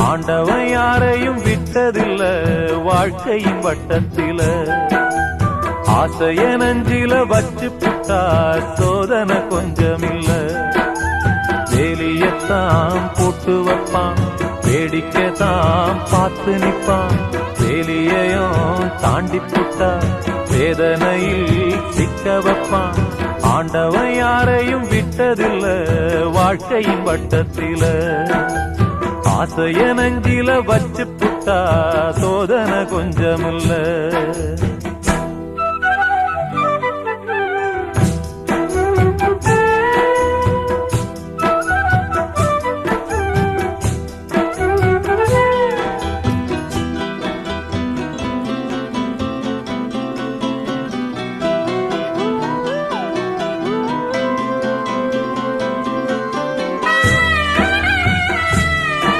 ஆண்டவன் யாரையும் விட்டதில்ல வாழ்க்கையின் வட்டத்தில. ஆசைய நஞ்சில வச்சு புட்டா சோதனை கொஞ்சமில்ல. வேலியத்தான் போட்டு வைப்பான், வேடிக்கைத்தான் பார்த்து நிப்பான். வேலியையும் தாண்டி புட்டா வேதனையில் சிக்க வைப்பான். ஆண்டவன் யாரையும் விட்டதில்ல வாழ்க்கையின் வட்டத்தில. ஆசைய நஞ்சில வச்சு புட்டா சோதனை கொஞ்சமில்ல.